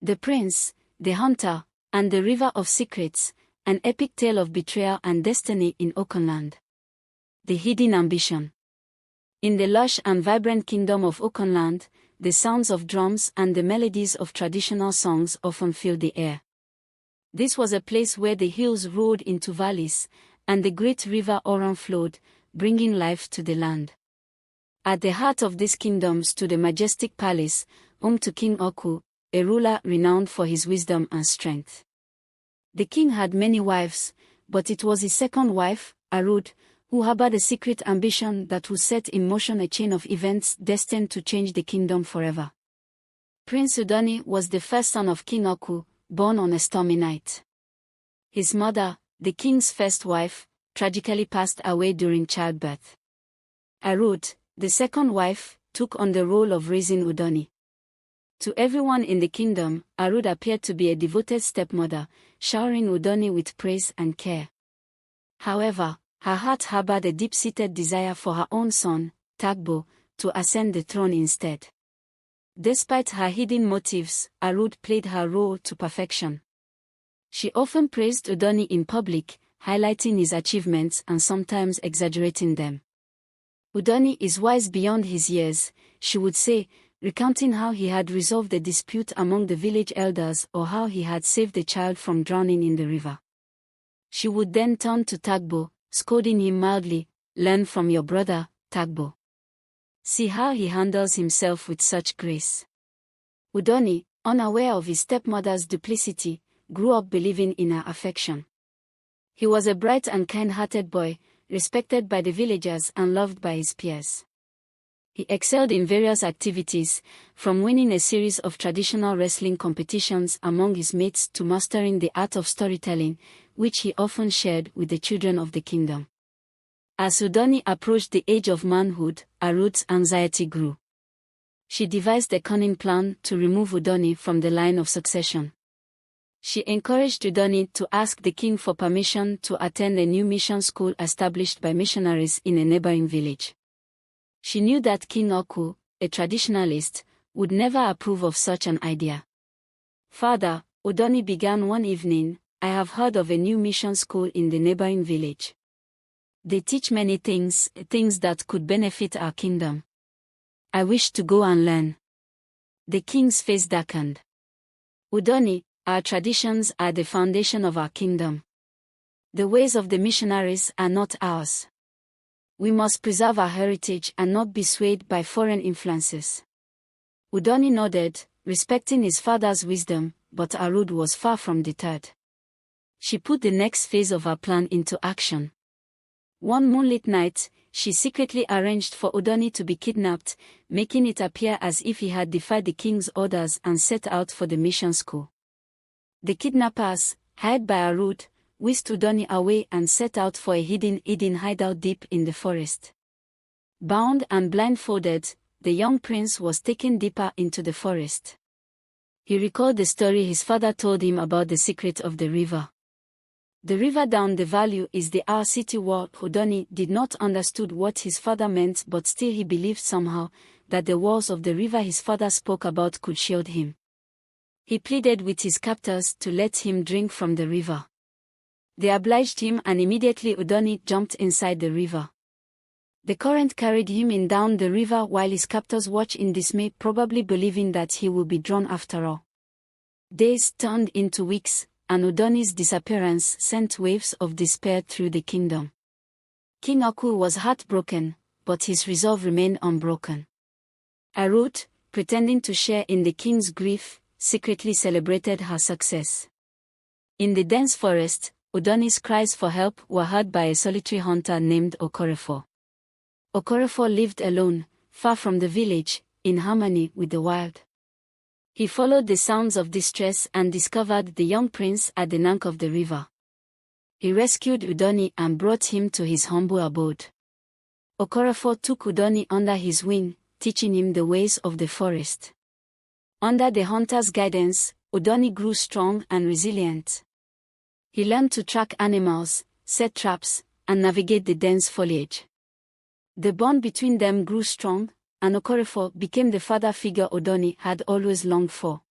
The Prince, the Hunter, and the River of Secrets, an epic tale of betrayal and destiny in Auckland. The hidden ambition. In the lush and vibrant kingdom of Auckland, the sounds of drums and the melodies of traditional songs often fill the air. This was a place where the hills roared into valleys, and the great river Oran flowed, bringing life to the land. At the heart of this kingdom stood a majestic palace, home to King Oku, a ruler renowned for his wisdom and strength. The king had many wives, but it was his second wife, Arud, who harbored a secret ambition that would set in motion a chain of events destined to change the kingdom forever. Prince Udoni was the first son of King Oku, born on a stormy night. His mother, the king's first wife, tragically passed away during childbirth. Arud, the second wife, took on the role of raising Udoni. To everyone in the kingdom, Arud appeared to be a devoted stepmother, showering Udoni with praise and care. However, her heart harbored a deep-seated desire for her own son, Tagbo, to ascend the throne instead. Despite her hidden motives, Arud played her role to perfection. She often praised Udoni in public, highlighting his achievements and sometimes exaggerating them. Udoni is wise beyond his years, she would say, recounting how he had resolved a dispute among the village elders or how he had saved the child from drowning in the river. She would then turn to Tagbo, scolding him mildly, "Learn from your brother, Tagbo. See how he handles himself with such grace." Udoni, unaware of his stepmother's duplicity, grew up believing in her affection. He was a bright and kind-hearted boy, respected by the villagers and loved by his peers. He excelled in various activities, from winning a series of traditional wrestling competitions among his mates to mastering the art of storytelling, which he often shared with the children of the kingdom. As Udoni approached the age of manhood, Arud's anxiety grew. She devised a cunning plan to remove Udoni from the line of succession. She encouraged Udoni to ask the king for permission to attend a new mission school established by missionaries in a neighboring village. She knew that King Oku, a traditionalist, would never approve of such an idea. "Father," Udoni began one evening, "I have heard of a new mission school in the neighboring village. They teach many things that could benefit our kingdom. I wish to go and learn." The king's face darkened. "Udoni, our traditions are the foundation of our kingdom. The ways of the missionaries are not ours. We must preserve our heritage and not be swayed by foreign influences." Udoni nodded, respecting his father's wisdom, but Arud was far from deterred. She put the next phase of her plan into action. One moonlit night, she secretly arranged for Udoni to be kidnapped, making it appear as if he had defied the king's orders and set out for the mission school. The kidnappers, hired by Arud, whisked Udoni away and set out for a hidden hideout deep in the forest. Bound and blindfolded, the young prince was taken deeper into the forest. He recalled the story his father told him about the secret of the river. The river down the valley is the our city wall. Udoni did not understood what his father meant, but still he believed somehow that the walls of the river his father spoke about could shield him. He pleaded with his captors to let him drink from the river. They obliged him and immediately Udoni jumped inside the river. The current carried him in down the river while his captors watched in dismay, probably believing that he would be drawn after all. Days turned into weeks, and Udoni's disappearance sent waves of despair through the kingdom. King Oku was heartbroken, but his resolve remained unbroken. Arud, pretending to share in the king's grief, secretly celebrated her success. In the dense forest, Udoni's cries for help were heard by a solitary hunter named Okorefo. Okorefo lived alone, far from the village, in harmony with the wild. He followed the sounds of distress and discovered the young prince at the neck of the river. He rescued Udoni and brought him to his humble abode. Okorefo took Udoni under his wing, teaching him the ways of the forest. Under the hunter's guidance, Udoni grew strong and resilient. He learned to track animals, set traps, and navigate the dense foliage. The bond between them grew strong, and Okorefo became the father figure Udoni had always longed for.